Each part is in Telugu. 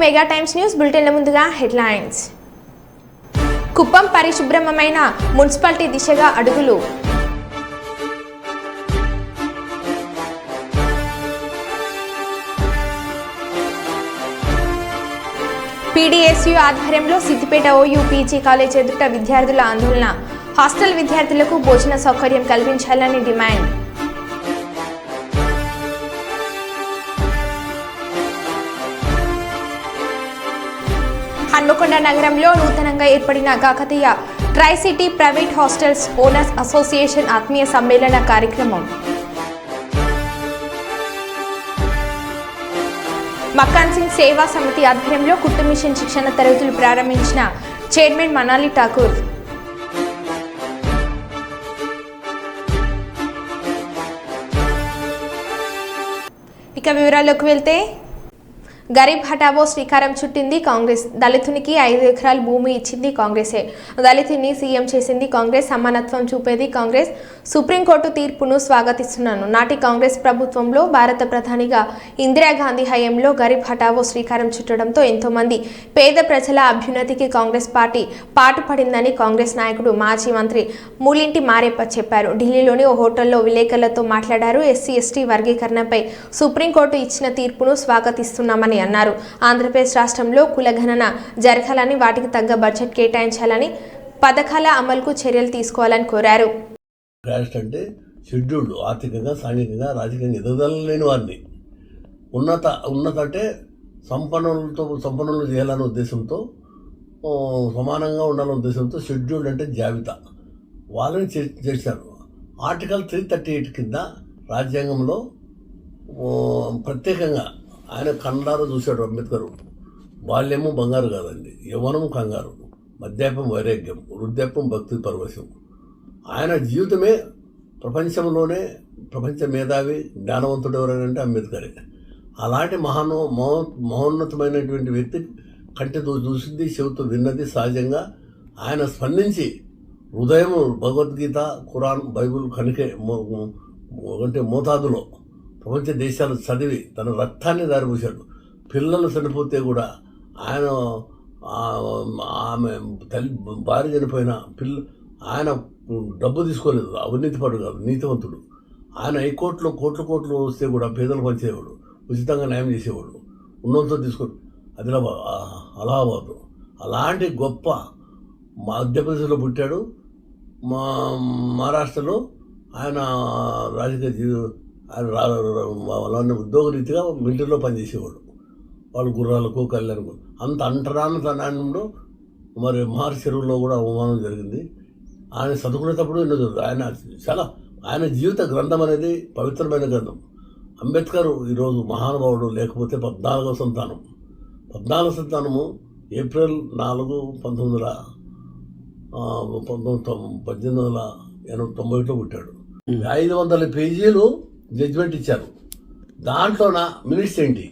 మెగా టైమ్స్ న్యూస్ బులెటిన్ల ముందుగా హెడ్లైన్స్. కుప్పం పరిశుభ్రమైన మున్సిపాలిటీ దిశగా అడుగులు. పీడీఎస్యూ ఆధ్వర్యంలో సిద్దిపేట ఓయూ పీజీ కాలేజ్ ఎదుట విద్యార్థుల ఆందోళన. హాస్టల్ విద్యార్థులకు భోజన సౌకర్యం కల్పించాలని డిమాండ్. హన్మకొండ నగరంలో నూతనంగా ఏర్పడిన Kakatiya try city private hostels owners association ఆత్మీయ సమ్మేళన కార్యక్రమం. మక్కాన్ సింగ్ సేవా సమితి ఆధ్వర్యంలో కుట్టు మిషన్ శిక్షణ తరగతులు ప్రారంభించిన చైర్మన్ మనాలి ఠాకూర్. ఇక వివరాల్లోకి వెళ్తే, గరీబ్ హఠావో శ్రీకారం చుట్టింది కాంగ్రెస్. దళితునికి 5 ఎకరాల భూమి ఇచ్చింది కాంగ్రెసే. దళితుని సీఎం చేసింది కాంగ్రెస్. సమానత్వం చూపేది కాంగ్రెస్. సుప్రీంకోర్టు తీర్పును స్వాగతిస్తున్నాను. నాటి కాంగ్రెస్ ప్రభుత్వంలో భారత ప్రధానిగా ఇందిరాగాంధీ హయాంలో గరీబ్ హఠావో శ్రీకారం చుట్టడంతో ఎంతోమంది పేద ప్రజల అభ్యున్నతికి కాంగ్రెస్ పార్టీ పాటుపడిందని కాంగ్రెస్ నాయకుడు మాజీ మంత్రి మూలింటి మారేప్ప చెప్పారు. ఢిల్లీలోని ఓ హోటల్లో విలేకరులతో మాట్లాడారు. ఎస్సీ ఎస్టీ వర్గీకరణపై సుప్రీంకోర్టు ఇచ్చిన తీర్పును స్వాగతిస్తున్నామని అన్నారు. ఆంధ్రప్రదేశ్ రాష్ట్రంలో కులగణన జరగాలని, వాటికి తగ్గ బడ్జెట్ కేటాయించాలని, పథకాల అమలుకు చర్యలు తీసుకోవాలని కోరారు. అంటే షెడ్యూల్డ్ ఆర్థికంగా, సాంఘికంగా, రాజకీయంగా ఎదుగుదల లేని వారిని ఉన్నత అంటే సంపన్నులు చేయాలనే ఉద్దేశంతో, సమానంగా ఉండాలనే ఉద్దేశంతో షెడ్యూల్డ్ అంటే జాబితా వాళ్ళని చేశారు. ఆర్టికల్ 338 కింద రాజ్యాంగంలో ప్రత్యేకంగా ఆయన కన్నారా చూశాడు అంబేద్కర్. బాల్యము బంగారు కాదండి, యవ్వనము కంగారు, మద్యాపం వైరాగ్యం, వృద్ధాప్యం భక్తి పరవశం. ఆయన జీవితమే ప్రపంచంలోనే ప్రపంచ మేధావి జ్ఞానవంతుడు ఎవరైనా అంబేద్కరే. అలాంటి మహోన్నతమైనటువంటి వ్యక్తి కంటితో చూసింది, చెవితో విన్నది సహజంగా. ఆయన స్పందించి హృదయం భగవద్గీత, ఖురాన్, బైబుల్ కనుకే అంటే మోతాదులో ప్రపంచ దేశాలు చదివి తన రక్తాన్ని దారిపోశాడు. పిల్లలు చనిపోతే కూడా ఆయన, ఆమె భార్య చనిపోయిన ఆయన డబ్బు తీసుకోలేదు. అవినీతిపడు కాదు, నీతివంతుడు. ఆయన హైకోర్టులో కోట్లు వస్తే కూడా పేదలు పంచేవాడు, ఉచితంగా న్యాయం చేసేవాడు, ఉన్నంతో తీసుకొని అలహాబాద్. అలాంటి గొప్ప మధ్యప్రదేశ్లో పుట్టాడు. మహారాష్ట్రలో ఆయన రాజకీయ వాళ్ళని ఉద్యోగ రీతిగా మిలిటరీలో పనిచేసేవాడు. వాళ్ళు గుర్రాలకు కళ్యాణకు అంత అంటరానంలో మరి మహర్షి చెరువులో కూడా అవమానం జరిగింది. ఆయన చదువుకునేటప్పుడు ఆయన జీవిత గ్రంథం అనేది పవిత్రమైన గ్రంథం. అంబేద్కర్ ఈరోజు మహానుభావుడు, లేకపోతే 14వ సంతానము ఏప్రిల్ 4, 1891లో పుట్టాడు. 500 పేజీలు జడ్జిమెంట్ ఇచ్చారు. దాంట్లోన మినిట్స్ ఏంటి,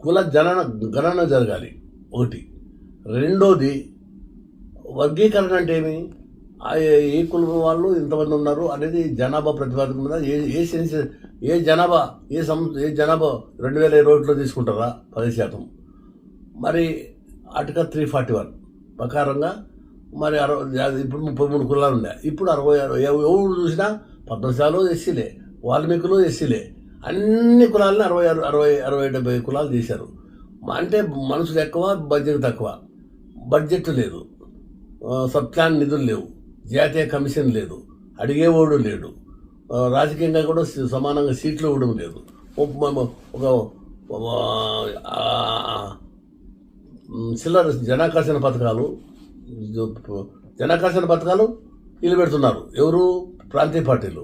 కుల గణన జరగాలి ఒకటి. రెండోది వర్గీకరణ అంటే ఏమి, ఏ కులం వాళ్ళు ఇంతమంది ఉన్నారు అనేది జనాభా ప్రతిపాదన మీద ఏ జనాభా 2021లో తీసుకుంటారా 10%. మరి ఆర్టికల్ 341 ప్రకారంగా మరి ఇప్పుడు 33 కులాలు ఉన్నాయి. ఇప్పుడు 66 ఎవరు చూసినా 14 ఎస్సీలే, వాల్మీకులు ఎస్సీలే. అన్ని కులాలని 60-70 కులాలు చేశారు. అంటే మనుషులు ఎక్కువ, బడ్జెట్ తక్కువ. బడ్జెట్ లేదు, సబ్ప్లాన్ నిధులు లేవు, జాతీయ కమిషన్ లేదు, అడిగేవాడు లేడు, రాజకీయంగా కూడా సమానంగా సీట్లు ఇవ్వడం లేదు. ఒక చిల్లర జనాకర్షణ పథకాలు వీళ్ళు పెడుతున్నారు. ఎవరు? ప్రాంతీయ పార్టీలు.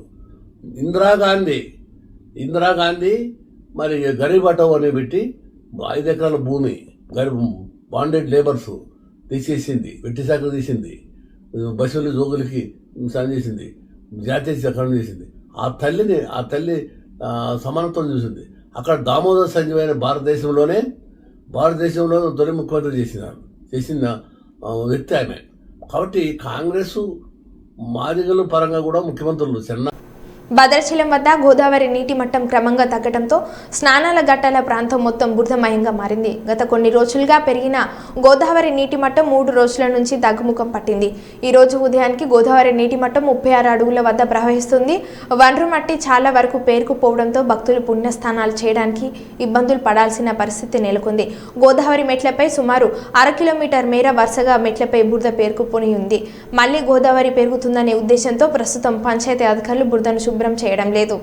ఇందిరాగాంధీ మరి గరీబ్ హఠావో అని పెట్టి 5 ఎకరాల భూమి బాండెడ్ లేబర్స్ తీసేసింది, వెట్టి శాఖలు తీసింది, బస్సులు జోగులకి సాయం చేసింది, జాతీయ చక్రం చేసింది. ఆ తల్లి సమానత్వం చూసింది. అక్కడ దామోదర సంజయ్ భారతదేశంలోనే తొలి ముఖ్యమంత్రి చేసిన వ్యక్తి ఆమె. కాబట్టి కాంగ్రెస్ మాదిగల పరంగా కూడా ముఖ్యమంత్రులు భద్రాచలం వద్ద గోదావరి నీటి మట్టం క్రమంగా తగ్గడంతో స్నానాల గట్టాల ప్రాంతం మొత్తం బురదమయంగా మారింది. గత కొన్ని రోజులుగా పెరిగిన గోదావరి నీటి మట్టం 3 రోజుల నుంచి తగ్గుముఖం పట్టింది. ఈ రోజు ఉదయానికి గోదావరి నీటి మట్టం 36 అడుగుల వద్ద ప్రవహిస్తుంది. వనరు మట్టి చాలా వరకు పేరుకుపోవడంతో భక్తులు పుణ్యస్నానాలు చేయడానికి ఇబ్బందులు పడాల్సిన పరిస్థితి నెలకొంది. గోదావరి మెట్లపై సుమారు 1/2 కిలోమీటర్ మేర వరుసగా మెట్లపై బురద పేరుకుపోయి ఉంది. మళ్లీ గోదావరి పెరుగుతుందనే ఉద్దేశంతో ప్రస్తుతం పంచాయతీ అధికారులు బురదను శుభ్రం చేయడం లేదు.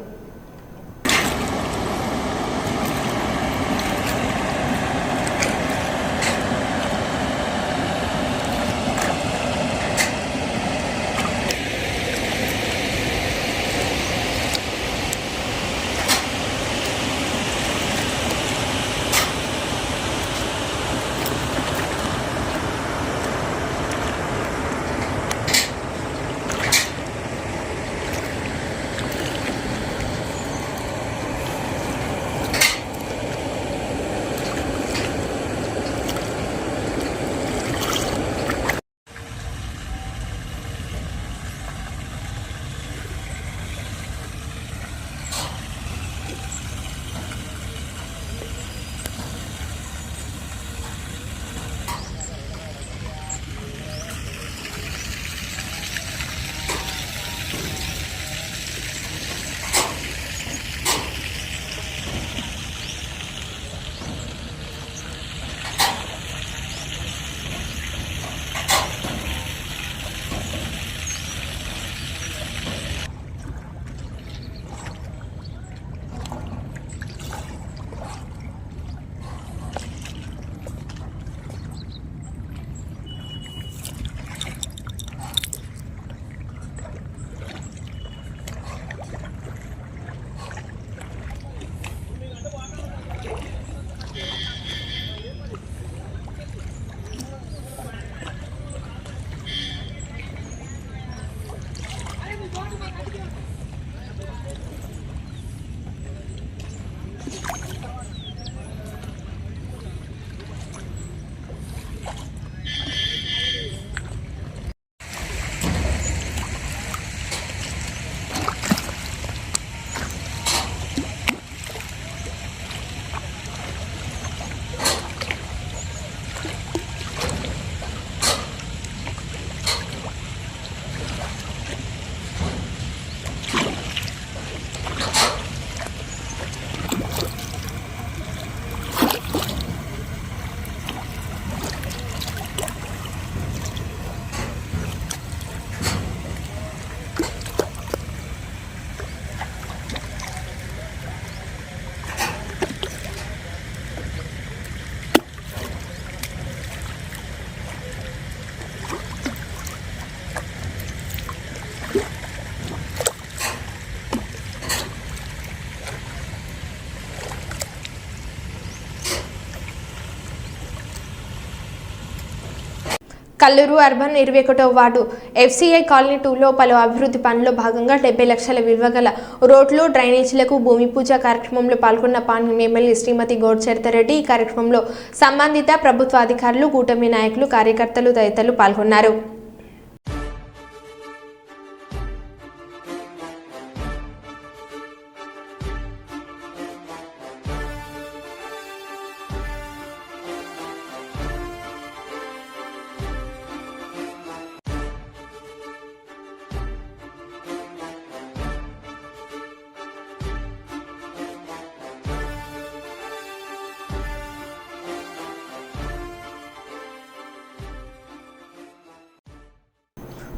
కల్లూరు అర్బన్ 21వ వార్డు FCI కాలనీ 2లో పలు అభివృద్ధి పనుల్లో భాగంగా 70 లక్షల విలువ గల రోడ్లు, డ్రైనేజీలకు భూమి పూజ కార్యక్రమంలో పాల్గొన్న పాణ్యం ఎమ్మెల్యే శ్రీమతి గౌడ్చరితారెడ్డి. ఈ కార్యక్రమంలో సంబంధిత ప్రభుత్వ అధికారులు, కూటమి నాయకులు, కార్యకర్తలు తదితరులు పాల్గొన్నారు.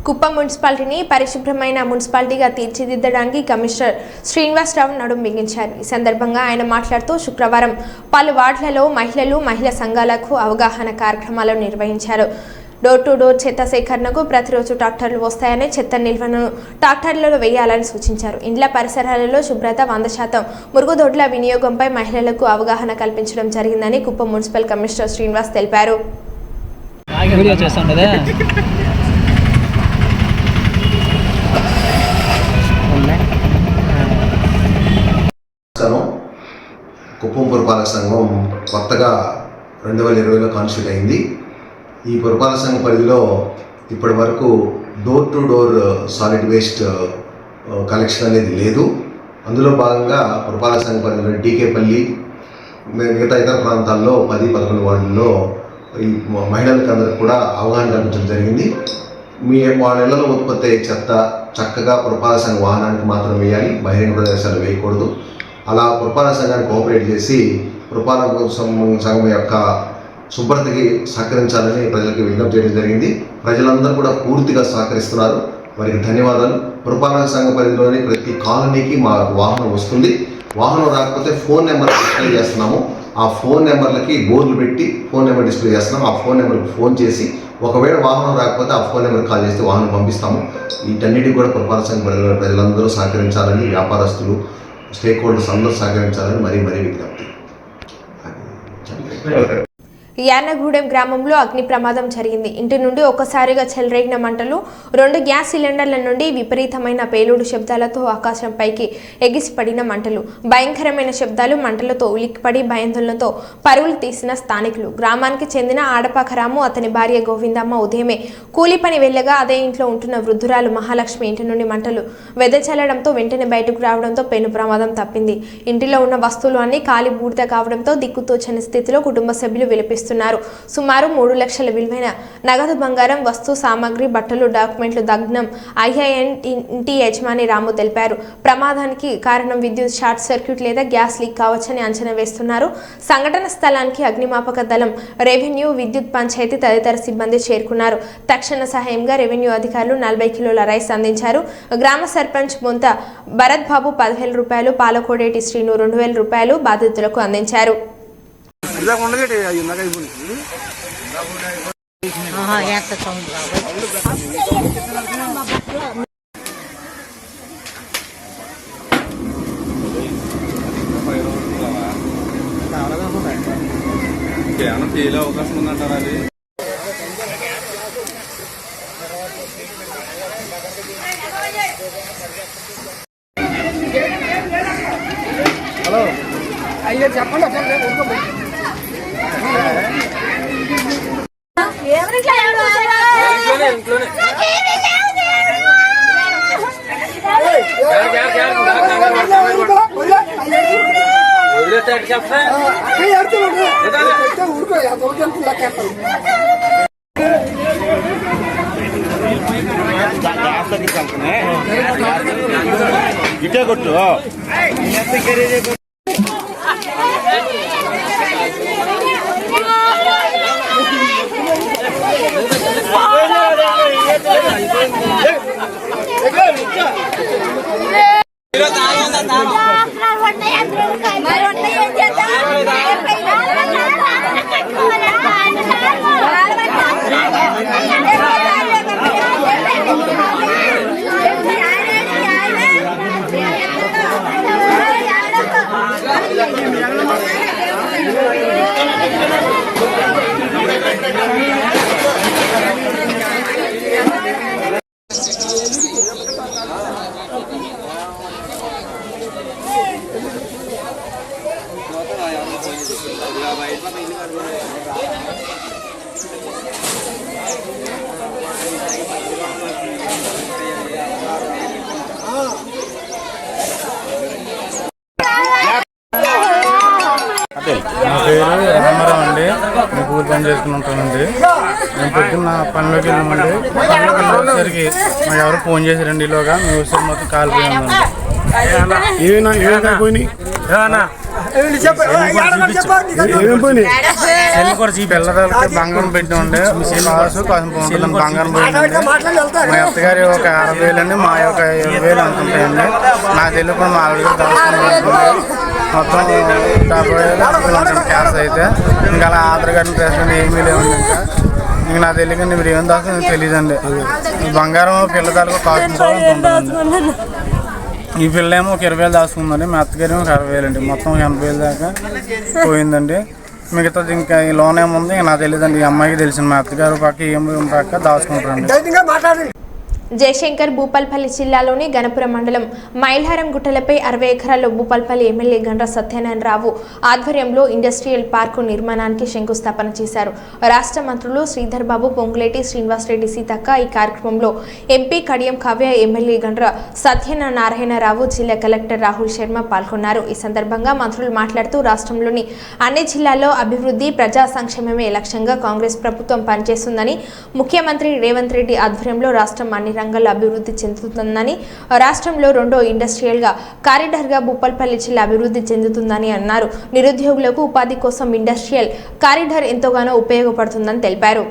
కుప్పం మున్సిపాలిటీని పరిశుభ్రమైన మున్సిపాలిటీగా తీర్చిదిద్దడానికి కమిషనర్ శ్రీనివాసరావు నడుం బిగించారు. ఈ సందర్భంగా ఆయన మాట్లాడుతూ శుక్రవారం పలు వార్డులలో మహిళలు, మహిళా సంఘాలకు అవగాహన కార్యక్రమాలు నిర్వహించారు. డోర్ టు డోర్ చెత్త సేకరణకు ప్రతిరోజు ట్రాక్టర్లు వస్తాయని, చెత్త నిల్వను ట్రాక్టర్లలో వేయాలని సూచించారు. ఇండ్ల పరిసరాలలో శుభ్రత 100%, మురుగుదొడ్ల వినియోగంపై మహిళలకు అవగాహన కల్పించడం జరిగిందని కుప్పం మున్సిపల్ కమిషనర్ శ్రీనివాస్ తెలిపారు. కుప్పం పురపాలక సంఘం కొత్తగా 2020లో కాన్స్టిట్యూట్ అయింది. ఈ పురపాలక సంఘం పరిధిలో ఇప్పటి వరకు door to door solid waste collection అనేది లేదు. అందులో భాగంగా పురపాలక సంఘ పరిధిలో డీకేపల్లి మిగతా ఇతర ప్రాంతాల్లో 10-11 వార్డుల్లో ఈ మహిళలకు అందరికి కూడా అవగాహన కల్పించడం జరిగింది. వాళ్ళ ఇళ్లలో ఉత్పత్తి అయ్యే చెత్త చక్కగా పురపాలక సంఘ వాహనానికి మాత్రం వేయాలి, బహిరంగ ప్రదేశాలు వేయకూడదు. అలా పురపాలక సంఘాన్ని కోఆపరేట్ చేసి పురపాలక సంఘం యొక్క శుభ్రతకి సహకరించాలని ప్రజలకు విజ్ఞప్తి చేయడం జరిగింది. ప్రజలందరూ కూడా పూర్తిగా సహకరిస్తున్నారు, వారికి ధన్యవాదాలు. పురపాలక సంఘ పరిధిలోని ప్రతి కాలనీకి మా వాహనం వస్తుంది. వాహనం రాకపోతే ఫోన్ నెంబర్ డిస్ప్లే చేస్తున్నాము. ఆ ఫోన్ నెంబర్లకి బోర్డులు పెట్టి ఫోన్ నెంబర్ డిస్ప్లే చేస్తున్నాము. ఆ ఫోన్ నెంబర్కి ఫోన్ చేసి ఒకవేళ వాహనం రాకపోతే ఆ ఫోన్ నెంబర్కి కాల్ చేస్తే వాహనం పంపిస్తాము. వీటన్నిటికీ కూడా పురపాలక సంఘ పరిధిలో ప్రజలందరూ సహకరించాలని, వ్యాపారస్తులు స్టేక్ హోల్డర్స్ అందరూ సహకరించాలని మరీ విజ్ఞప్తి. యార్నగూడెం గ్రామంలో అగ్ని ప్రమాదం జరిగింది. ఇంటి నుండి ఒక్కసారిగా చెలరేగిన మంటలు 2 గ్యాస్ సిలిండర్ల నుండి విపరీతమైన పేలుడు శబ్దాలతో ఆకాశంపైకి ఎగిసిపడిన మంటలు, భయంకరమైన శబ్దాలు, మంటలతో ఉలిక్కిపడి భయాందోళనతో పరుగులు తీసిన స్థానికులు. గ్రామానికి చెందిన ఆడపాక రాము, అతని భార్య గోవిందమ్మ ఉదయమే కూలి పని వెళ్ళగా అదే ఇంట్లో ఉంటున్న వృద్ధురాలు మహాలక్ష్మి ఇంటి నుండి మంటలు వెదజల్లడంతో వెంటనే బయటకు రావడంతో పెను ప్రమాదం తప్పింది. ఇంటిలో ఉన్న వస్తువులు అన్ని కాలి బూడిద కావడంతో దిక్కుతోచని స్థితిలో కుటుంబ సభ్యులు విలపిస్తున్నారు. సుమారు 3 లక్షల విలువైన నగదు, బంగారం, వస్తు సామాగ్రి, బట్టలు, డాక్యుమెంట్లు దగ్నం అయ్యాయని ఇంటి యజమాని రాము తెలిపారు. ప్రమాదానికి కారణం విద్యుత్ షార్ట్ సర్క్యూట్ లేదా గ్యాస్ లీక్ కావచ్చని అంచనా వేస్తున్నారు. సంఘటన స్థలానికి అగ్నిమాపక దళం, రెవెన్యూ, విద్యుత్, పంచాయతీ తదితర సిబ్బంది చేరుకున్నారు. తక్షణ సహాయంగా రెవెన్యూ అధికారులు 40 కిలోల రైస్ అందించారు. గ్రామ సర్పంచ్ బొంత భరత్ బాబు 10,000 రూపాయలు, పాలకోడేటి శ్రీను 2,000 రూపాయలు బాధితులకు అందించారు. అవకాశం ఉందంటారా అది? హలో అయ్యో చెప్పండి. ఇటే కొట్టు నా పేరు రామారావు అండి. నేను కూలి పని చేసుకుని ఉంటానండి. నేను పొద్దున్న పనిలోకి వెళ్ళామండి. పనిలోకి వెళ్ళేసరికి మాకు ఎవరు ఫోన్ చేశారండి. ఈలోగా మేము వచ్చేసరికి మొత్తం కాలిపోయిందండి. పిల్లలకి బంగారం పెట్టినండి. బంగారం పోయిందండి. మా అత్తగారి ఒక 60,000 అండి, మా యొక్క 20,000 అనుకుంటాయండి. నాకు తెలియకుండా మా ఆవిడ దాచుకున్నాను. మొత్తం 50,000 క్యాష్ అయితే ఇంకా అలా ఆధార్ కార్డు రేషన్ ఏమీ లేవండి. ఇంకా నాకు తెలియకండి మీరు ఏం దాకా తెలియదండి. బంగారం పిల్లదాలకు కాస్ట్ కూడా ఉంటుందండి. ఈ పిల్ల ఏమో ఒక 20,000 దాచుకుందండి. మా అత్తగారు ఒక 60,000 అండి. మొత్తం 80,000 దాకా పోయిందండి. మిగతాది ఇంకా ఈ లోన్ ఏముంది నాకు తెలియదండి. ఈ అమ్మాయికి తెలిసింది. మా అత్తగారు పక్క ఏం పక్క దాచుకుంటారండి. జయశంకర్ భూపాల్పల్లి జిల్లాలోని గణపురం మండలం మైలారం గుట్టలపై 60 ఎకరాల్లో భూపాల్పల్లి ఎమ్మెల్యే గండ్ర సత్యనారాయణరావు ఆధ్వర్యంలో ఇండస్ట్రియల్ పార్కు నిర్మాణానికి శంకుస్థాపన చేశారు. రాష్ట్ర మంత్రులు శ్రీధర్ బాబు, పొంగులేటి శ్రీనివాసరెడ్డి, సీతక్క ఈ కార్యక్రమంలో ఎంపీ కడియం కావ్య, ఎమ్మెల్యే గండ్ర సత్యనారాయణరావు, జిల్లా కలెక్టర్ రాహుల్ శర్మ పాల్గొన్నారు. ఈ సందర్భంగా మంత్రులు మాట్లాడుతూ రాష్ట్రంలోని అన్ని జిల్లాల్లో అభివృద్ధి, ప్రజా సంక్షేమమే లక్ష్యంగా కాంగ్రెస్ ప్రభుత్వం పనిచేస్తుందని, ముఖ్యమంత్రి రేవంత్ రెడ్డి ఆధ్వర్యంలో రాష్ట్రం అన్ని రంగాల్లో అభివృద్ధి చెందుతుందని, రాష్ట్రంలో రెండో ఇండస్ట్రియల్ కారిడార్గా భూపాల్పల్లి జిల్లా అభివృద్ధి చెందుతుందని అన్నారు. నిరుద్యోగులకు ఉపాధి కోసం ఇండస్ట్రియల్ కారిడార్ ఎంతగానో ఉపయోగపడుతుందని తెలిపారు.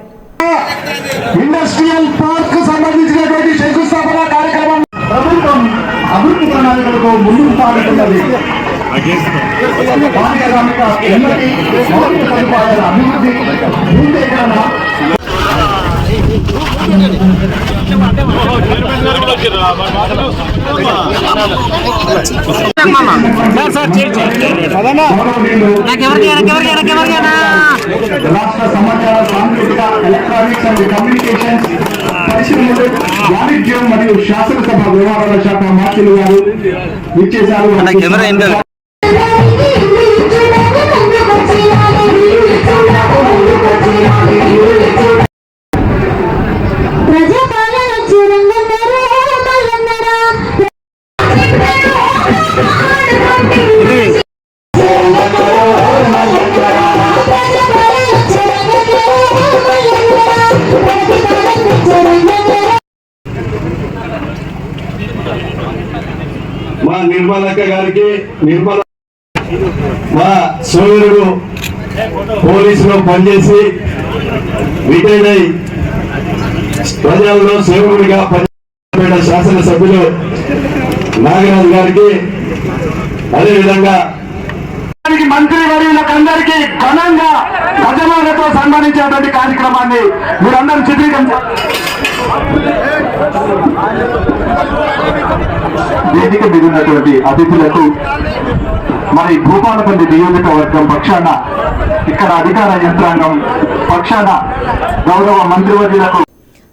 ఇండస్ట్రియల్ పార్క్ సంబంధించినటువంటి శంకుస్థాపన కార్యక్రమం ప్రభుత్వం అభివృద్ధి ప్రణాళికలకు ముందుకు సాగుతున్నది. పారిశ్రామిక ఉన్నతి, మౌలిక సదుపాయాల అభివృద్ధి, భూసేకరణ రాష్ట్ర సమాచార సాంకేతిక, ఎలక్ట్రానిక్స్ అండ్ కమ్యూనికేషన్స్, పరిశ్రమలు, వాణిజ్యం మరియు శాసనసభ వ్యవహారాల శాఖ మంత్రులు గారు విచ్చేశారు. మా నిర్మలక్క గారికి, మా సోదరుడు పోలీసులో పనిచేసి రిటైర్డ్ అయి ప్రజల్లో సేవకుడిగా పనిచేసిన శాసనసభ్యులు నాగరాజు గారికి, అదేవిధంగా మంత్రి వర్యులకందరికీ ఘనంగా గజమాలతో సన్మానించేటువంటి కార్యక్రమాన్ని మీరందరూ చిత్రీకరించారు. వేదిక దిగినటువంటి అతిథులకు మరి భూపాలపల్లి నియోజకవర్గం పక్షాన, ఇక్కడ అధికార యంత్రాంగం పక్షాన గౌరవ మంత్రివర్యులకు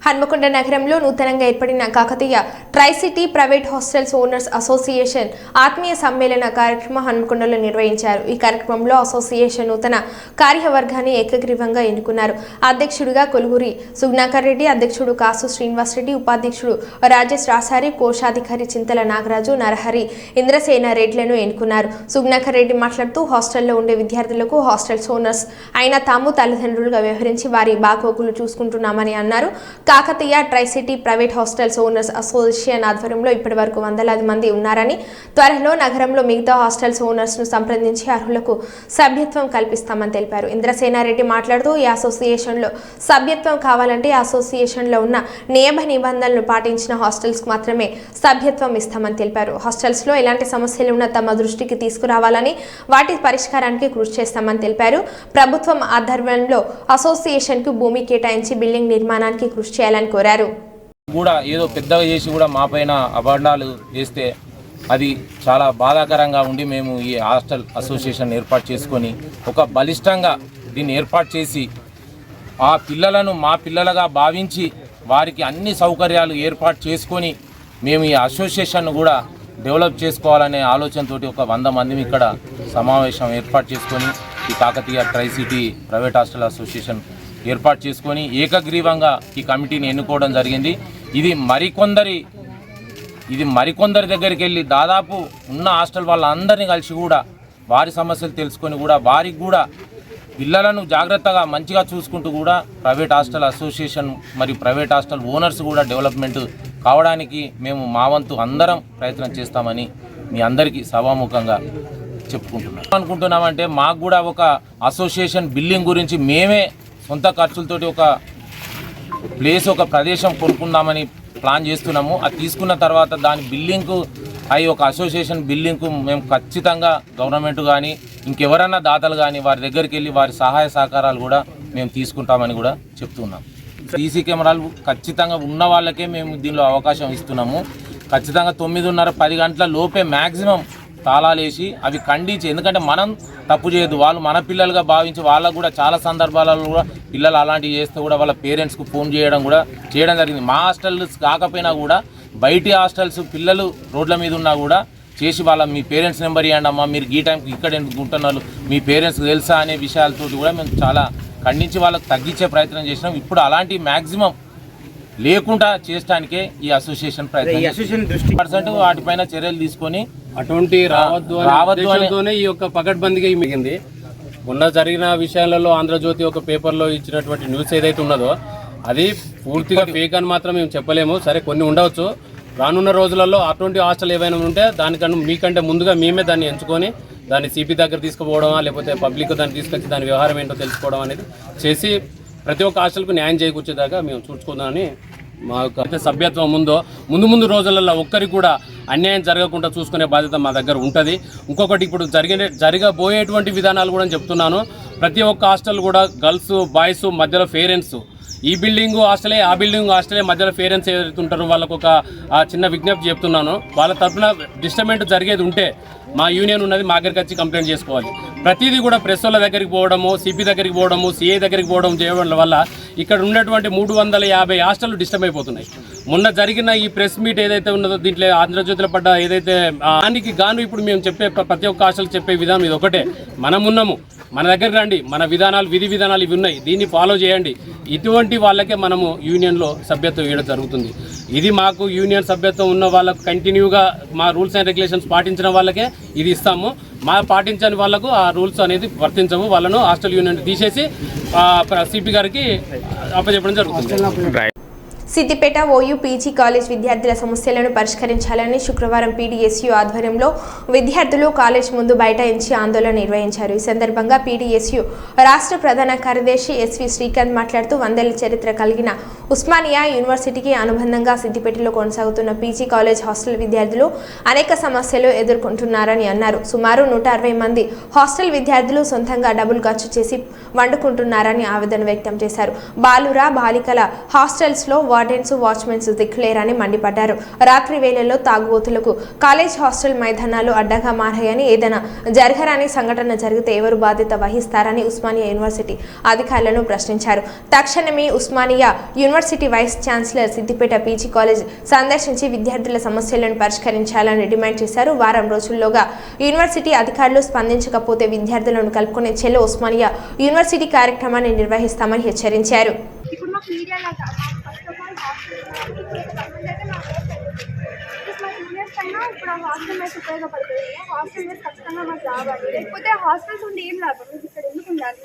హన్మకొండ నగరంలో నూతనంగా ఏర్పడిన Kakatiya tricity private hostels owners association ఆత్మీయ సమ్మేళన కార్యక్రమం హన్మకొండలో నిర్వహించారు. ఈ కార్యక్రమంలో అసోసియేషన్ నూతన కార్యవర్గాన్ని ఏకగ్రీవంగా ఎన్నుకున్నారు. అధ్యక్షుడిగా కొలుగురి సుగ్నాకర్ రెడ్డి, అధ్యక్షుడు కాసు శ్రీనివాసరెడ్డి, ఉపాధ్యక్షుడు రాజేష్ రాసారి, కోశాధికారి చింతల నాగరాజు, నరహరి, ఇంద్రసేన రెడ్లను ఎన్నుకున్నారు. సుగ్నాకర్ రెడ్డి మాట్లాడుతూ హాస్టల్లో ఉండే విద్యార్థులకు హాస్టల్స్ ఓనర్స్ అయిన తాము తల్లిదండ్రులుగా వ్యవహరించి వారి బాగోగులు చూసుకుంటున్నామని అన్నారు. Kakatiya tricity private hostels owners association ఆధ్వర్యంలో ఇప్పటి వరకు వందలాది మంది ఉన్నారని, త్వరలో నగరంలో మిగతా హాస్టల్స్ ఓనర్స్ ను సంప్రదించి అర్హులకు సభ్యత్వం కల్పిస్తామని తెలిపారు. ఇంద్రసేనారెడ్డి మాట్లాడుతూ ఈ అసోసియేషన్లో సభ్యత్వం కావాలంటే అసోసియేషన్లో ఉన్న నియమ నిబంధనలను పాటించిన హాస్టల్స్ కు మాత్రమే సభ్యత్వం ఇస్తామని తెలిపారు. హాస్టల్స్ లో ఎలాంటి సమస్యలు ఉన్నా తమ దృష్టికి తీసుకురావాలని, వాటి పరిష్కారానికి కృషి చేస్తామని తెలిపారు. ప్రభుత్వం ఆధ్వర్యంలో అసోసియేషన్ కు భూమి కేటాయించి బిల్డింగ్ నిర్మాణానికి కృషి చేయాలని కోరారు. కూడా ఏదో పెద్దగా చేసి కూడా మా పైన అభాండాలు చేస్తే అది చాలా బాధాకరంగా ఉండి మేము ఈ హాస్టల్ అసోసియేషన్ ఏర్పాటు చేసుకొని ఒక బలిష్టంగా దీన్ని ఏర్పాటు చేసి ఆ పిల్లలను మా పిల్లలుగా భావించి వారికి అన్ని సౌకర్యాలు ఏర్పాటు చేసుకొని మేము ఈ అసోసియేషన్ కూడా డెవలప్ చేసుకోవాలనే ఆలోచనతోటి ఒక 100 మంది ఇక్కడ సమావేశం ఏర్పాటు చేసుకొని ఈ Kakatiya tricity private hostel association ఏర్పాటు చేసుకొని ఏకగ్రీవంగా ఈ కమిటీని ఎన్నుకోవడం జరిగింది. ఇది మరికొందరి దగ్గరికి వెళ్ళి దాదాపు ఉన్న హాస్టల్ వాళ్ళందరినీ కలిసి కూడా వారి సమస్యలు తెలుసుకొని కూడా వారికి కూడా పిల్లలను జాగ్రత్తగా మంచిగా చూసుకుంటూ కూడా ప్రైవేట్ హాస్టల్ అసోసియేషన్ మరియు ప్రైవేట్ హాస్టల్ ఓనర్స్ కూడా డెవలప్మెంట్ కావడానికి మేము మా వంతు అందరం ప్రయత్నం చేస్తామని మీ అందరికీ సభాముఖంగా అనుకుంటున్నామంటే మాకు కూడా ఒక అసోసియేషన్ బిల్డింగ్ గురించి మేమే సొంత ఖర్చులతోటి ఒక ప్లేస్, ఒక ప్రదేశం కొనుక్కుందామని ప్లాన్ చేస్తున్నాము. అది తీసుకున్న తర్వాత దాని బిల్డింగ్కు ఒక అసోసియేషన్ బిల్డింగ్కు మేము ఖచ్చితంగా గవర్నమెంట్ కానీ ఇంకెవరన్నా దాతలు కానీ వారి దగ్గరికి వెళ్ళి వారి సహాయ సహకారాలు కూడా మేము తీసుకుంటామని కూడా చెప్తున్నాం. సీసీ కెమెరాలు ఖచ్చితంగా ఉన్న వాళ్ళకే మేము దీనిలో అవకాశం ఇస్తున్నాము. ఖచ్చితంగా 9:30, 10 గంటల లోపే మ్యాక్సిమం తాళాలు వేసి అవి ఖండించి, ఎందుకంటే మనం తప్పు చేయదు, వాళ్ళు మన పిల్లలుగా భావించి వాళ్ళకు కూడా చాలా సందర్భాలలో కూడా పిల్లలు అలాంటివి చేస్తే కూడా వాళ్ళ పేరెంట్స్కు ఫోన్ చేయడం జరిగింది. మా హాస్టల్స్ కాకపోయినా కూడా బయటి హాస్టల్స్ పిల్లలు రోడ్ల మీద ఉన్నా కూడా చేసి మీ పేరెంట్స్ నెంబర్ ఇవ్వండి అమ్మా, మీరు ఈ టైంకి ఇక్కడ ఎందుకు ఉంటున్నారు, మీ పేరెంట్స్కి తెలుసా అనే విషయాలతో కూడా మేము చాలా ఖండించి వాళ్ళకి తగ్గించే ప్రయత్నం చేసినాం. ఇప్పుడు అలాంటి మ్యాక్సిమం లేకుండా చేయడానికే ఈ అసోసియేషన్ ప్రయత్నం వాటిపైన చర్యలు తీసుకొని అటువంటి రావద్దు అనేతోనే ఈ యొక్క పకడ్బందీగా మిగింది. మొన్న జరిగిన విషయాలలో ఆంధ్రజ్యోతి ఒక పేపర్లో ఇచ్చినటువంటి న్యూస్ ఏదైతే ఉన్నదో అది పూర్తిగా ఫేక్ అని మాత్రం మేము చెప్పలేము. సరే, కొన్ని ఉండవచ్చు. రానున్న రోజులలో అటువంటి హాస్టల్ ఏవైనా ఉంటే దానికన్నా మీకంటే ముందుగా మేమే దాన్ని ఎంచుకొని దాన్ని సిపి దగ్గర తీసుకుపోవడమా లేకపోతే పబ్లిక్ దాన్ని తీసుకొచ్చి దాని వ్యవహారం ఏంటో తెలుసుకోవడం అనేది చేసి ప్రతి ఒక్క హాస్టల్కు న్యాయం చేకూర్చేదాకా మేము చూసుకుందామని మా యొక్క సభ్యత్వం ముందు రోజులలో ఒక్కరికి కూడా అన్యాయం జరగకుండా చూసుకునే బాధ్యత మా దగ్గర ఉంటుంది. ఇంకొకటి, ఇప్పుడు జరగబోయేటువంటి విధానాలు కూడా చెప్తున్నాను. ప్రతి ఒక్క హాస్టల్ కూడా గర్ల్స్ బాయ్స్ మధ్యలో పేరెంట్స్, ఈ బిల్డింగ్ హాస్టలే ఆ బిల్డింగ్ హాస్టలే మధ్యలో పేరెంట్స్ ఏదైతే ఉంటారో వాళ్ళకు ఒక చిన్న విజ్ఞప్తి చెప్తున్నాను. వాళ్ళ తరఫున డిస్టర్బెంట్ జరిగేది ఉంటే మా యూనియన్ ఉన్నది, మా దగ్గరికి వచ్చి కంప్లైంట్ చేసుకోవాలి. ప్రతిదీ కూడా ప్రెస్ వాళ్ళ దగ్గరికి పోవడము, సిపి దగ్గరికి పోవడము, సిఐ దగ్గరికి పోవడం చేయడం వల్ల ఇక్కడ ఉన్నటువంటి 350 హాస్టల్ డిస్టర్బ్ అయిపోతున్నాయి. మొన్న జరిగిన ఈ ప్రెస్ మీట్ ఏదైతే ఉన్నదో దీంట్లో ఆంధ్రజ్యోతిలో పడ్డ ఏదైతే దానికి గాను ఇప్పుడు మేము చెప్పే ప్రతి ఒక్క హాస్టల్ చెప్పే విధానం ఇది ఒకటే. మనమున్నాము, మన దగ్గరికి రండి, మన విధి విధానాలు ఇవి ఉన్నాయి, దీన్ని ఫాలో చేయండి. ఇటువంటి వాళ్ళకే మనము యూనియన్లో సభ్యత్వం ఇవ్వడం జరుగుతుంది. ఇది మాకు యూనియన్ సభ్యత్వం ఉన్న వాళ్ళకు కంటిన్యూగా మా రూల్స్ అండ్ రెగ్యులేషన్స్ పాటించిన వాళ్ళకే ఇది ఇస్తాము. పాటించని వాళ్ళకు ఆ రూల్స్ అనేది వర్తించవు. వాళ్ళను హాస్టల్ యూనియన్ తీసేసి సిపి గారికి అప్పచెప్పడం జరుగుతుంది. సిద్దిపేట ఓయూ పీజీ కాలేజ్ విద్యార్థుల సమస్యలను పరిష్కరించాలని శుక్రవారం పీడీఎస్యూ ఆధ్వర్యంలో విద్యార్థులు కాలేజ్ ముందు బైఠాయించి ఆందోళన నిర్వహించారు. ఈ సందర్భంగా పీడీఎస్యూ రాష్ట్ర ప్రధాన కార్యదర్శి ఎస్వి శ్రీకాంత్ మాట్లాడుతూ 100 ఏళ్ల చరిత్ర కలిగిన ఉస్మానియా యూనివర్సిటీకి అనుబంధంగా సిద్దిపేటలో కొనసాగుతున్న పీజీ కాలేజ్ హాస్టల్ విద్యార్థులు అనేక సమస్యలు ఎదుర్కొంటున్నారని అన్నారు. సుమారు 160 మంది హాస్టల్ విద్యార్థులు సొంతంగా డబ్బులు ఖర్చు చేసి వండుకుంటున్నారని ఆవేదన వ్యక్తం చేశారు. బాలికల హాస్టల్స్లో వార్డెన్స్ వాచ్మెన్స్ దిక్కులేరని మండిపడ్డారు. రాత్రి వేళల్లో తాగుబోతులకు కాలేజ్ హాస్టల్ మైదానాలు అడ్డగా మారాయని, ఏదైనా జరగరాని సంఘటన జరిగితే ఎవరు బాధ్యత వహిస్తారని ఉస్మానియా యూనివర్సిటీ అధికారులను ప్రశ్నించారు. తక్షణమే Osmania university vice chancellor Siddipet PG college సందర్శించి విద్యార్థుల సమస్యలను పరిష్కరించాలని డిమాండ్ చేశారు. వారం రోజుల్లోగా యూనివర్సిటీ అధికారులు స్పందించకపోతే విద్యార్థులను కలుపుకునే చెలో ఉస్మానియా యూనివర్సిటీ కార్యక్రమాన్ని నిర్వహిస్తామని హెచ్చరించారు. ఇప్పుడు మాకు మీడియాలో ఫస్ట్ ఆఫ్ ఆల్ మా జూనియర్స్ అయినా ఇప్పుడు ఆ హాస్టల్ మెస్ ఉపయోగపడుతుంది. హాస్టల్ మెస్ ఖచ్చితంగా మాకు రావాలి, లేకపోతే హాస్టల్స్ ఉండి ఏం లాభం, మీకు ఇక్కడ ఎందుకు ఉండాలి,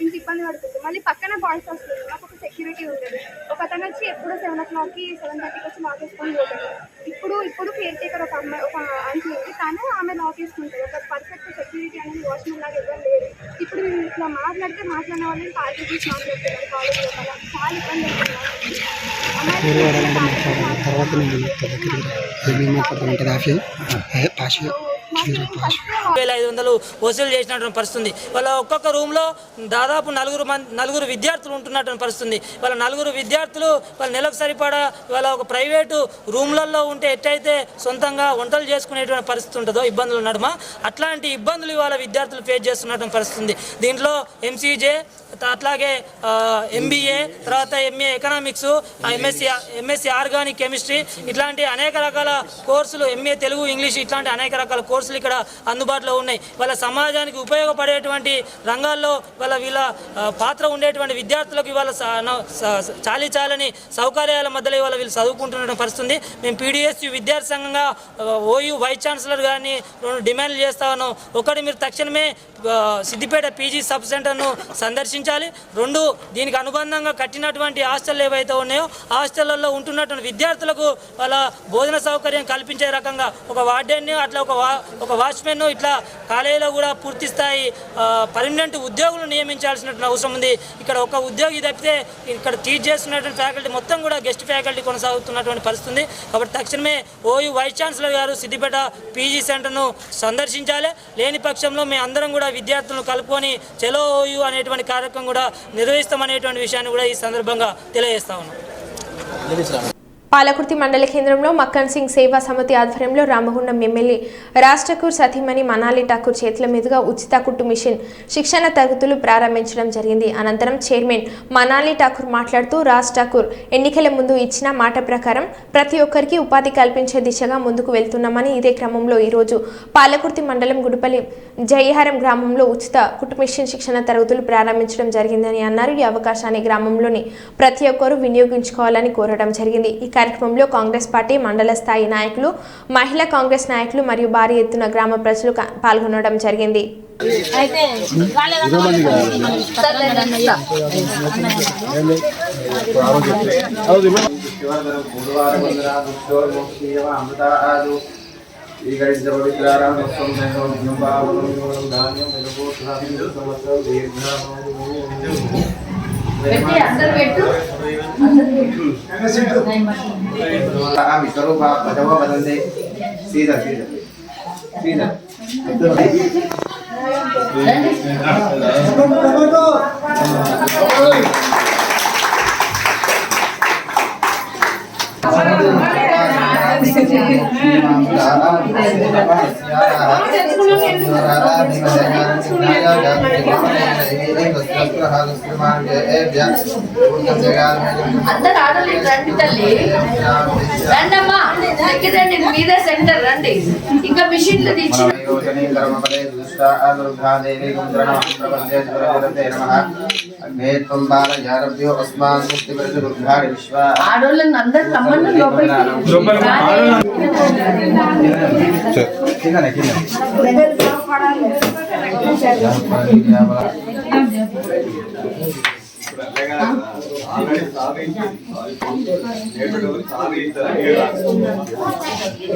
ఇంక ఇబ్బంది పడుతుంది. మళ్ళీ పక్కన బాయ్స్ వస్తుంది, మాకు ఒక సెక్యూరిటీ ఉండదు. ఒక అతను వచ్చి ఎప్పుడు 7 o'clockకి 7:30కి వచ్చి లాక్ వేసుకొని పోతుంది. ఇప్పుడు కేర్ టేకర్ ఒక అమ్మాయి ఒక ఆంటీ ఉంది, తను ఆమె లాక్ వేసుకుంటుంది. ఒక పర్ఫెక్ట్ సెక్యూరిటీ అనేది వాచ్మెన్ లాగా ఎవరు లేదు. ఇప్పుడు మేము ఇట్లా మాట్లాడిన వాళ్ళని పార్టీ తీసి మాట్లాడుతున్నారు కాలేజ్లో. చాలా ఇబ్బంది అవుతుంది. 1500 వసూలు చేసినటువంటి పరిస్థితుంది. వాళ్ళ ఒక్కొక్క రూమ్లో దాదాపు నలుగురు విద్యార్థులు ఉంటున్నటువంటి పరిస్థితుంది. వాళ్ళ 4 విద్యార్థులు వాళ్ళ నెలకు సరిపడా వాళ్ళ ఒక ప్రైవేటు రూమ్లలో ఉంటే ఎట్టయితే సొంతంగా వంటలు చేసుకునేటువంటి పరిస్థితి ఉంటుందో ఇబ్బందులు నడుమ, అట్లాంటి ఇబ్బందులు ఇవాళ విద్యార్థులు ఫేస్ చేస్తున్నటువంటి పరిస్థితుంది. దీంట్లో ఎంసీజే, అట్లాగే ఎంబీఏ, తర్వాత MA economics, MSc organic chemistry, ఇట్లాంటి అనేక రకాల కోర్సులు, ఎంఏ తెలుగు ఇంగ్లీష్, ఇట్లాంటి అనేక రకాల కోర్సులు ఇక్కడ అందుబాటులో ఉన్నాయి. వాళ్ళ సమాజానికి ఉపయోగపడేటువంటి రంగాల్లో వీళ్ళ పాత్ర ఉండేటువంటి విద్యార్థులకు ఇవాళ చాలని సౌకర్యాల మధ్యలో ఇవాళ వీళ్ళు చదువుకుంటున్న పరిస్థితుంది. మేము పీడీఎస్యూ విద్యార్థి సంఘంగా ఓయూ వైస్ ఛాన్సలర్ గారిని 2 డిమాండ్లు చేస్తా ఉన్నాం. ఒకటి, మీరు తక్షణమే సిద్దిపేట పీజీ సబ్ సెంటర్ను సందర్శించాలి. 2, దీనికి అనుబంధంగా కట్టినటువంటి హాస్టల్ ఏవైతే ఉన్నాయో హాస్టళ్లలో ఉంటున్నటువంటి విద్యార్థులకు వాళ్ళ భోజన సౌకర్యం కల్పించే రకంగా ఒక వార్డెన్, అట్లా ఒక వాచ్మెన్, ఇట్లా కాలేజీలో కూడా పూర్తి స్థాయి పర్మనెంట్ ఉద్యోగులు నియమించాల్సినటువంటి అవసరం ఉంది. ఇక్కడ ఒక ఉద్యోగి తప్పితే ఇక్కడ టీచ్ చేస్తున్నటువంటి ఫ్యాకల్టీ మొత్తం కూడా గెస్ట్ ఫ్యాకల్టీ కొనసాగుతున్నటువంటి పరిస్థితి. కాబట్టి తక్షణమే ఓయూ వైస్ ఛాన్సలర్ గారు సిద్దిపేట పీజీ సెంటర్ను సందర్శించాలి. లేని పక్షంలో మేము అందరం కూడా విద్యార్థులను కలుపుకొని చెలో ఓయూ అనేటువంటి కార్యక్రమం కూడా నిర్వహిస్తామనేటువంటి విషయాన్ని కూడా ఈ సందర్భంగా తెలియజేస్తా ఉన్నాం. పాలకుర్తి మండల కేంద్రంలో మక్కన్ సింగ్ సేవా సమితి ఆధ్వర్యంలో రామగుండం ఎమ్మెల్యే రాజ్ ఠాకూర్ సతీమణి మనాలి ఠాకూర్ చేతుల మీదుగా ఉచిత కుట్టు మిషన్ శిక్షణ తరగతులు ప్రారంభించడం జరిగింది. అనంతరం చైర్మన్ మనాలి ఠాకూర్ మాట్లాడుతూ రాజ్ ఠాకూర్ ఎన్నికల ముందు ఇచ్చిన మాట ప్రకారం ప్రతి ఒక్కరికి ఉపాధి కల్పించే దిశగా ముందుకు వెళ్తున్నామని, ఇదే క్రమంలో ఈరోజు పాలకుర్తి మండలం గుడిపల్లి జయహారం గ్రామంలో ఉచిత కుట్టు మిషన్ శిక్షణ తరగతులు ప్రారంభించడం జరిగిందని అన్నారు. ఈ అవకాశాన్ని గ్రామంలోని ప్రతి ఒక్కరూ వినియోగించుకోవాలని కోరడం జరిగింది. ఈ కార్యక్రమంలో కాంగ్రెస్ పార్టీ మండల స్థాయి నాయకులు, మహిళా కాంగ్రెస్ నాయకులు మరియు భారీ ఎత్తున గ్రామ ప్రజలు పాల్గొనడం జరిగింది. అందరు ఆడలేదు రండి తల్లి, రండమ్మా రండి, మీదే సెంటర్ రండి. ఇంకా మిషన్లు తెచ్చి ఆడోళ్ళని అందరు రమ్మని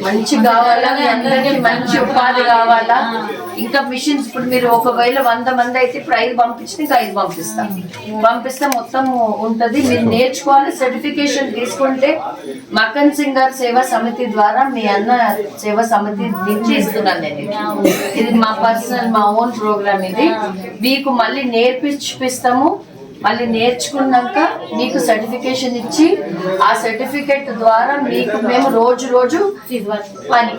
మంచి కావాలా, మీ అందరికీ మంచి ఉపాధి కావాలా. ఇంకా మిషన్స్ ఇప్పుడు మీరు ఒకవేళ 100 మంది అయితే ఇప్పుడు 5 పంపించిన ఇంకా 5 పంపిస్తే మొత్తం ఉంటది. మీరు నేర్చుకోవాలి, సర్టిఫికేషన్ తీసుకుంటే మక్కన్ సింగ్ గారి సేవా సమితి ద్వారా మీ అన్న సేవా సమితి నుంచి ఇస్తున్నాను నేను. ఇది మా పర్సనల్, మా ఓన్ ప్రోగ్రామ్. ఇది మీకు మళ్ళీ నేర్పిస్తాము. మళ్ళీ నేర్చుకున్నాక మీకు సర్టిఫికేషన్ ఇచ్చి ఆ సర్టిఫికేట్ ద్వారా మీకు మేము రోజు పని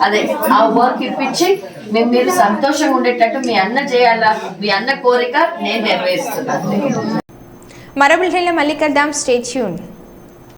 అదే ఆ వర్క్ ఇప్పించి మీరు సంతోషంగా ఉండేటట్టు మీ అన్న చేయాలా, మీ అన్న కోరిక నేను నెరవేరుస్తున్నాను. మరో బులెటిన్లో మళ్ళీ కలుద్దాం. Stay tuned.